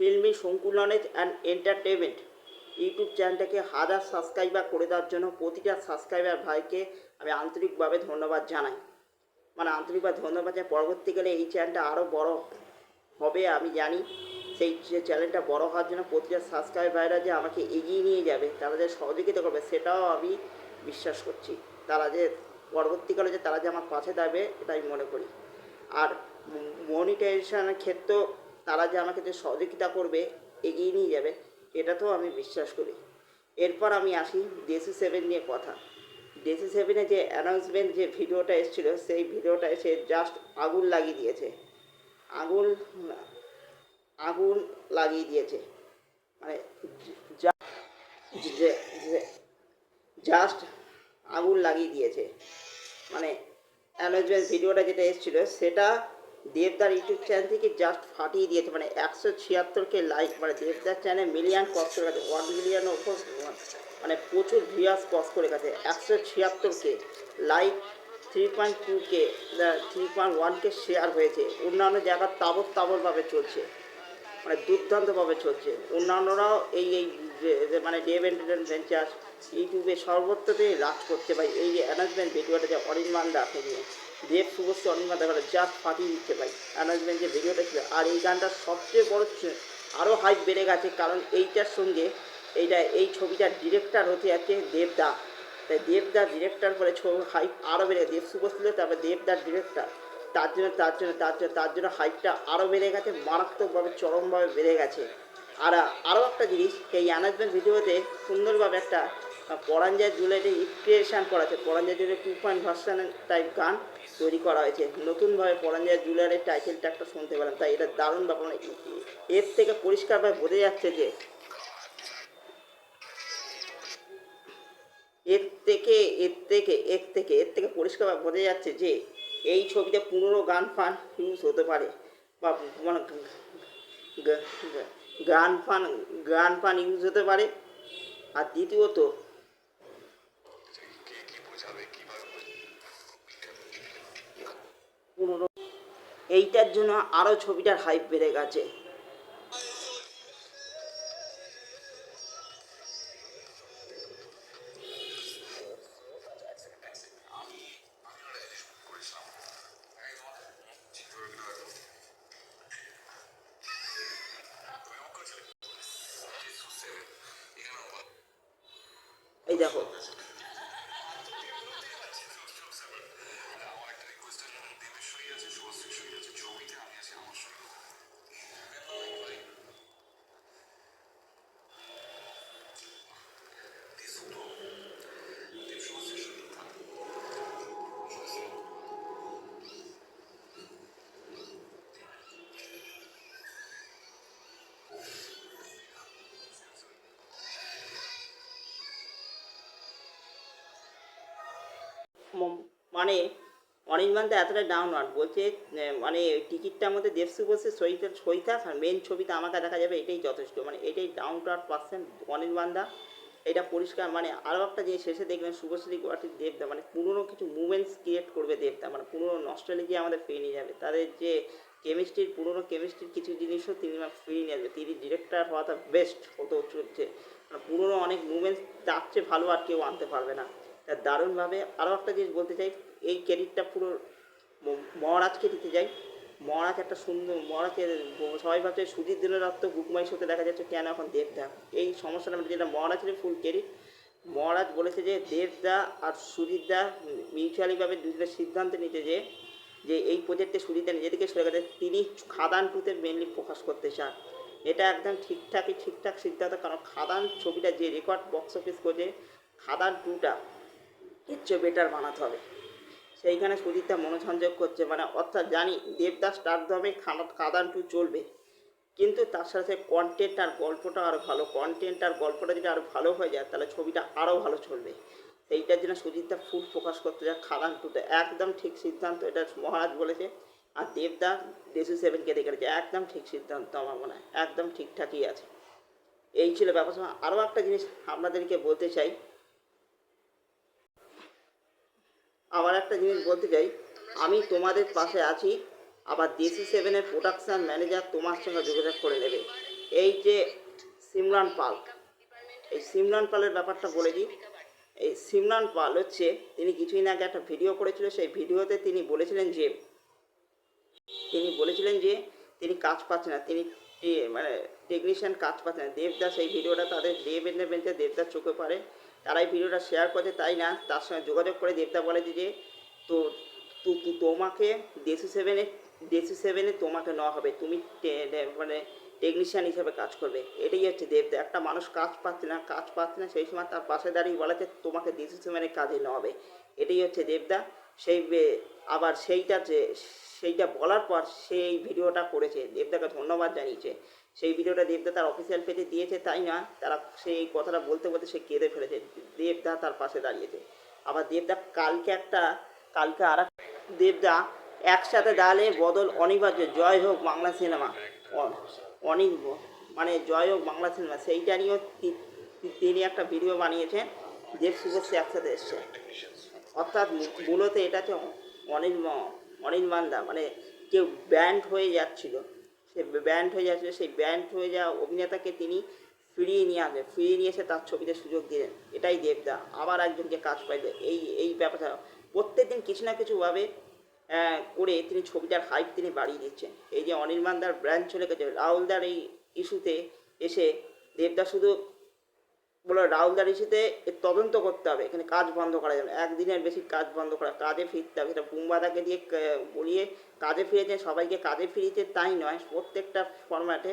ফিল্মি শঙ্কু knowledge and entertainment YouTube চ্যানেলটাকে 1000 subscriber করে দেওয়ার জন্য প্রতিটা সাবস্ক্রাইবার ভাইকে আমি আন্তরিকভাবে ধন্যবাদ জানাই। মানে আন্তরিকভাবে ধন্যবাদ জানাই। পরবর্তীকালে এই চ্যানেলটা আরও বড় হবে আমি জানি। সেই চ্যানেলটা বড় হওয়ার জন্য প্রতিটা সাবস্ক্রাইবাররা যে আমাকে এগিয়ে নিয়ে যাবে, তারা যে সহযোগিতা করবে, সেটাও আমি বিশ্বাস করছি। তারা যে পরবর্তীকালে যে তারা যে আমার পাশে থাকবে, এটা আমি মনে করি। আর মনিটাইজেশনের ক্ষেত্রেও তারা যে আমাকে যে সহযোগিতা করবে, এগিয়ে নিয়ে যাবে, এটাতেও আমি বিশ্বাস করি। এরপর আমি আসি DC7 নিয়ে কথা। DC7-এ যে অ্যানাউন্সমেন্ট যে ভিডিওটা এসেছিলো, সেই ভিডিওটা এসে জাস্ট আগুন লাগিয়ে দিয়েছে। আগুন আগুন লাগিয়ে দিয়েছে। মানে জাস্ট আগুন লাগিয়ে দিয়েছে। মানে অ্যানাউন্সমেন্ট ভিডিওটা যেটা এসেছিলো, সেটা দেবদার ইউটিউব চ্যানেল থেকে জাস্ট ফাটিয়ে দিয়েছে। মানে 176কে লাইক, মানে দেবদার চ্যানেল মিলিয়ন ক্রস করে গেছে, 1 মিলিয়নের ওপর, মানে প্রচুর ভিউয়ার্স ক্রস করে গেছে। 176কে লাইক, 3.2K 3.1K শেয়ার হয়েছে। অন্যান্য জায়গার তাবড়ভাবে চলছে, মানে দুর্দান্তভাবে চলছে। অন্যান্যরাও এই মানে ডেভ এন্টারটেনমেন্ট ভেঞ্চার ইউটিউবে সর্বত্রতে রাজ করতে পারি। এই যে অ্যানাউন্সমেন্ট ভিডিওটা যে অনির্বাণ দাকে নিয়ে দেব শুভশ্রী অনির্বাণ দাকে জাস্ট ফাটিয়ে দিতে পারি অ্যানাউন্সমেন্ট যে ভিডিওটা ছিল। আর এই গানটার সবচেয়ে বড় আরও হাইপ বেড়ে গেছে, কারণ এইটার সঙ্গে এই ছবিটার ডিরেক্টর হতে যাচ্ছে দেবদা। তাই দেবদার ডিরেক্টর করে ছবি হাইপ আরও বেড়ে গেছে। দেব শুভশ্রী তারপরে দেবদার ডিরেক্টর, তার জন্য হাইপটা আরও বেড়ে গেছে, মারাত্মকভাবে চরমভাবে বেড়ে গেছে। আর আরও একটা জিনিস, এই অ্যানাউন্সমেন্ট ভিডিওতে সুন্দরভাবে একটা পরাঞ্জয় জুয়েলারি রিক্রিয়েশন করা আছে। পরাঞ্জয় জুয়েলারি 2 ভার্সনের টাইপ গান তৈরি করা হয়েছে নতুনভাবে। পরাঞ্জয় জুয়েলারির টাইটেলটা একটা শুনতে পেলাম, তাই এটা দারুণ ব্যাপার। মানে এর থেকে পরিষ্কারভাবে বোঝা যাচ্ছে যে এর থেকে পরিষ্কারভাবে বোঝা যাচ্ছে যে এই ছবিতে পুরনো গান ফান ইউজ হতে পারে, বা মানে গান ফান ইউজ হতে পারে। আর দ্বিতীয়ত পুরনো, এইটার জন্য আরও ছবিটার হাইপ বেড়ে গেছে। এই দেখো, মানে অনির্বাণদা এতটা ডাউনওয়ার্ড বলছে, মানে টিকিটটার মধ্যে দেবসু বসে সই থাক, আর মেন ছবিটা আমাকে দেখা যাবে, এটাই যথেষ্ট। মানে এটাই ডাউন টু আর্থ পার্সেন্ট অনির্বাণদা, এটা পরিষ্কার। মানে আরও একটা জিনিস শেষে দেখবেন, শুভশ্রী গুয়াহাটির দেবদা মানে পুরনো কিছু মুভমেন্টস ক্রিয়েট করবে দেবদা, মানে পুরনো নস্টালজিয়া আমাদের ফিরে নিয়ে যাবে। তাদের যে পুরনো কেমিস্ট্রির কিছু জিনিসও তিনি ফিরিয়ে নিয়ে আসবে। তিনি ডিরেক্টর হওয়াটা বেস্ট হতে চলছে। মানে পুরনো অনেক মুভমেন্টস তার চেয়ে ভালো আর কেউ আনতে পারবে না। দারুণভাবে আরও একটা জিনিস বলতে চাই, এই ক্রেডিটটা পুরো মহারাজকে দিতে চাই। মহারাজ একটা সুন্দর, মহারাজের সবাই ভাবছে সুজিত দিনরাত্র বুকমাই শোতে দেখা যাচ্ছে, কেন এখন দেবদা, এই সমস্যাটা যেটা মহারাজের ফুল ক্রেডিট। মহারাজ বলেছে যে দেবদা আর সুজিতদা মিউচুয়ালিভাবে দুজনের সিদ্ধান্ত নিতে, যে এই প্রজেক্টে সুজিতদা নিজেদেরকে সরে গেছে, তিনি খাদান টুতে মেনলি ফোকাস করতে চান। এটা একদম ঠিকঠাক সিদ্ধান্ত, কারণ খাদান ছবিটা যে রেকর্ড বক্স অফিস করেছে, খাদান টুটা এর চেয়ে বেটার বানাতে হবে। সেইখানে সুজিতদা মনোসংযোগ করছে। মানে অর্থাৎ জানি দেবদাস স্টারডমে খাদান টু চলবে, কিন্তু তার সাথে কন্টেন্ট আর গল্পটা আরও ভালো। কন্টেন্ট আর গল্পটা যদি আরও ভালো হয়ে যায়, তাহলে ছবিটা আরও ভালো চলবে। সেইটার জন্য সুজিতদা ফুল ফোকাস করতে যায় খাদান টুতে। একদম ঠিক সিদ্ধান্ত, এটা মহারাজ বলেছে। আর দেবদা DC7কে দেখে রেখেছে, একদম ঠিক সিদ্ধান্ত আমার মনে হয়, একদম ঠিকঠাকই আছে। এই ছিল ব্যাপার। আরও একটা জিনিস আপনাদেরকে বলতে চাই, আবার একটা জিনিস বলতে চাই, আমি তোমাদের পাশে আছি। আবার DC7-এর প্রোডাকশান ম্যানেজার তোমার সঙ্গে যোগাযোগ করে নেবে। এই যে সিমরান পাল, এই সিমরান পালের ব্যাপারটা বলে দিই। এই সিমরান পাল হচ্ছে, তিনি কিছুদিন আগে একটা ভিডিও করেছিল। সেই ভিডিওতে তিনি বলেছিলেন যে তিনি কাজ পাচ্ছেন না, তিনি মানে টেকনিশিয়ান কাজ পাচ্ছেন না। দেবদাস এই ভিডিওটা তাদের দেবেন্দ্র বেঞ্চে দেবদাস চোখে পড়ে, তারাই ভিডিওটা শেয়ার করেছে। তাই না, তার সঙ্গে যোগাযোগ করে দেবদা বলে যে তো তোমাকে দেশি সেভেনে তোমাকে নেওয়া হবে, তুমি মানে টেকনিশিয়ান হিসেবে কাজ করবে। এটাই হচ্ছে দেবদা। একটা মানুষ কাজ পাচ্ছে না, সেই সময় তার পাশে দাঁড়িয়ে বলেছে তোমাকে দেশি সেভেনে কাজে নেওয়া হবে। এটাই হচ্ছে দেবদা। আবার সেইটা বলার পর সেই ভিডিওটা করেছে, দেবদাকে ধন্যবাদ জানিয়েছে। সেই ভিডিওটা দেবদা তার অফিসিয়াল পেজে দিয়েছে। তাই না, তারা সেই কথাটা বলতে বলতে সে কেঁদে ফেলেছে। দেবদা তার পাশে দাঁড়িয়েছে। আবার দেবদা কালকে আর দেবদা একসাথে দাঁড়ালে বদল অনিবার্য, জয় হোক বাংলা সিনেমা, অনিল মানে জয় হোক বাংলা সিনেমা, সেইটা নিয়েও তিনি একটা ভিডিও বানিয়েছেন। দেব শুভশ্রী একসাথে এসছে, অর্থাৎ মূলত এটা হচ্ছে অনিল মান্দা মানে কেউ ব্যান্ড হয়ে যাচ্ছিল, সেই ব্যান্ড হয়ে যাওয়া অভিনেতাকে তিনি ফিরিয়ে নিয়ে এসে তার ছবিতে সুযোগ দিলেন। এটাই দেবদা, আবার একজনকে কাজ পাইলে এই ব্যাপারটা প্রত্যেকদিন কিছু না কিছুভাবে করে তিনি ছবিটার হাইপ তিনি বাড়িয়ে দিচ্ছেন। এই যে অনিল মান্দার ব্র্যান্ড চলে গেছে, রাহুলদার এই ইস্যুতে এসে দেবদা শুধু বলে রাহুলদার ইস্যুতে তদন্ত করতে হবে, এখানে কাজ বন্ধ করা যাবে না, একদিনের বেশি কাজ বন্ধ করা, কাজে ফিরতে হবে। সেটা বুম্বাদাকে দিয়ে বলিয়ে কাজে ফিরেছেন, সবাইকে কাজে ফিরিয়েছে। তাই নয়, প্রত্যেকটা ফরম্যাটে,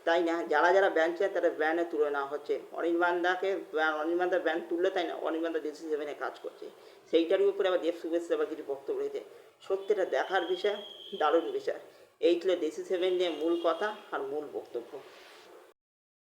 তাই না, যারা ব্যান্ড ছিল তারা ব্যান্ডে তুলে নেওয়া হচ্ছে। অনিল মান্দার ব্যান্ড তুললে, তাই না, অনিল মান্দা দেশি7-এ কাজ করছে। সেইটারই উপরে আবার দেব শুভেচ্ছা আবার কিছু বক্তব্য রয়েছে। সত্যিটা দেখার বিষয়, দারুণ বিষয়। এই ছিল দেশি7 নিয়ে মূল কথা আর মূল বক্তব্য।